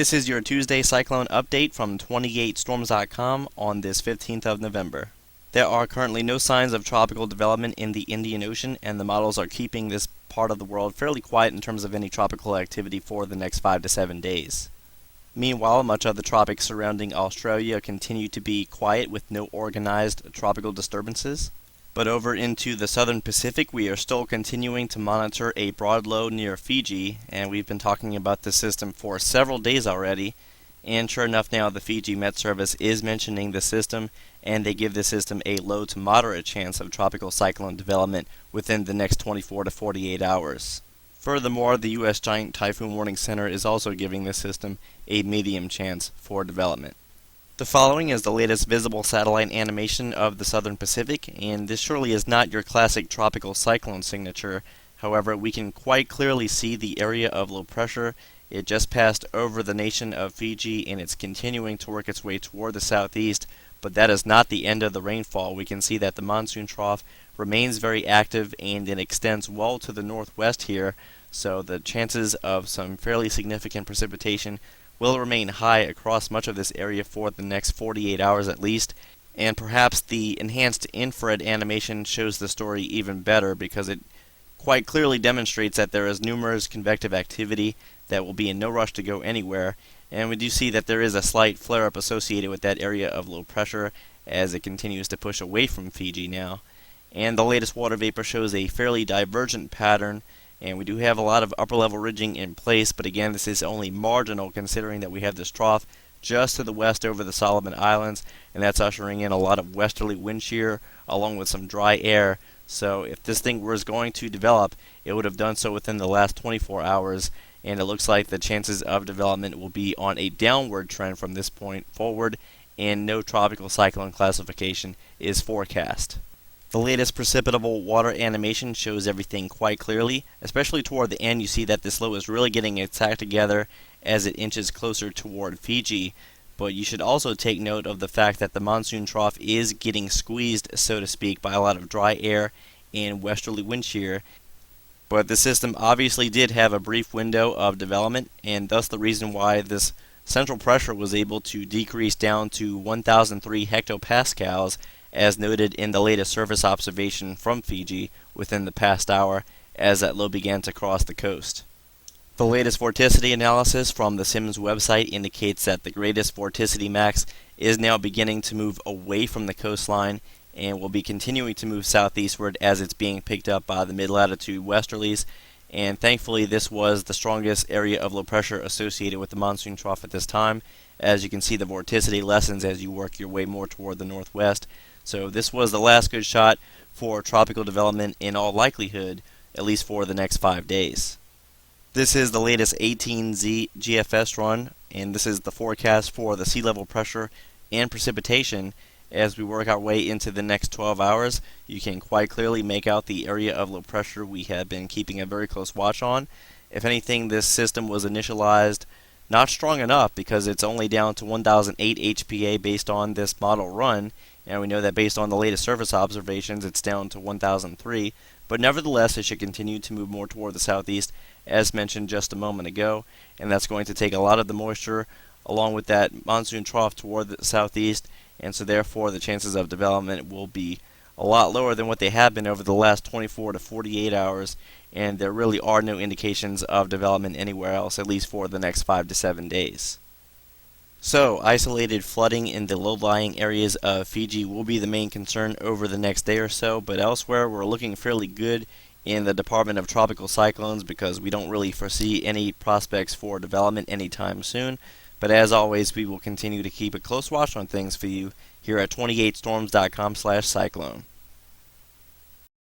This is your Tuesday cyclone update from 28storms.com on this 15th of November. There are currently no signs of tropical development in the Indian Ocean, and the models are keeping this part of the world fairly quiet in terms of any tropical activity for the next 5 to 7 days. Meanwhile, much of the tropics surrounding Australia continue to be quiet with no organized tropical disturbances. But over into the southern Pacific, we are still continuing to monitor a broad low near Fiji, and we've been talking about this system for several days already. And sure enough, now the Fiji Met Service is mentioning the system, and they give the system a low to moderate chance of tropical cyclone development within the next 24 to 48 hours. Furthermore, the U.S. Giant Typhoon Warning Center is also giving this system a medium chance for development. The following is the latest visible satellite animation of the southern Pacific, and this surely is not your classic tropical cyclone signature. However, we can quite clearly see the area of low pressure. It just passed over the nation of Fiji, and it's continuing to work its way toward the southeast, but that is not the end of the rainfall. We can see that the monsoon trough remains very active, and it extends well to the northwest here, so the chances of some fairly significant precipitation will remain high across much of this area for the next 48 hours at least, and perhaps the enhanced infrared animation shows the story even better because it quite clearly demonstrates that there is numerous convective activity that will be in no rush to go anywhere, and we do see that there is a slight flare-up associated with that area of low pressure as it continues to push away from Fiji now. And the latest water vapor shows a fairly divergent pattern, and we do have a lot of upper level ridging in place, but again, this is only marginal considering that we have this trough just to the west over the Solomon Islands, and that's ushering in a lot of westerly wind shear along with some dry air. So if this thing was going to develop, it would have done so within the last 24 hours, and it looks like the chances of development will be on a downward trend from this point forward, and no tropical cyclone classification is forecast. The latest precipitable water animation shows everything quite clearly, especially toward the end. You see that this low is really getting its act together as it inches closer toward Fiji, but you should also take note of the fact that the monsoon trough is getting squeezed, so to speak, by a lot of dry air and westerly wind shear. But the system obviously did have a brief window of development, and thus the reason why this central pressure was able to decrease down to 1003 hectopascals as noted in the latest surface observation from Fiji within the past hour as that low began to cross the coast. The latest vorticity analysis from the SIMS website indicates that the greatest vorticity max is now beginning to move away from the coastline and will be continuing to move southeastward as it's being picked up by the mid-latitude westerlies, and thankfully this was the strongest area of low pressure associated with the monsoon trough at this time. As you can see, the vorticity lessens as you work your way more toward the northwest. So this was the last good shot for tropical development in all likelihood, at least for the next 5 days. This is the latest 18Z GFS run, and this is the forecast for the sea level pressure and precipitation. As we work our way into the next 12 hours, you can quite clearly make out the area of low pressure we have been keeping a very close watch on. If anything, this system was initialized not strong enough because it's only down to 1008 hPa based on this model run, and we know that based on the latest surface observations it's down to 1003, but nevertheless it should continue to move more toward the southeast as mentioned just a moment ago, and that's going to take a lot of the moisture along with that monsoon trough toward the southeast, and so therefore the chances of development will be a lot lower than what they have been over the last 24 to 48 hours, and there really are no indications of development anywhere else, at least for the next 5 to 7 days. So, isolated flooding in the low-lying areas of Fiji will be the main concern over the next day or so, but elsewhere we're looking fairly good in the Department of Tropical Cyclones because we don't really foresee any prospects for development anytime soon. But as always, we will continue to keep a close watch on things for you here at 28storms.com/cyclone.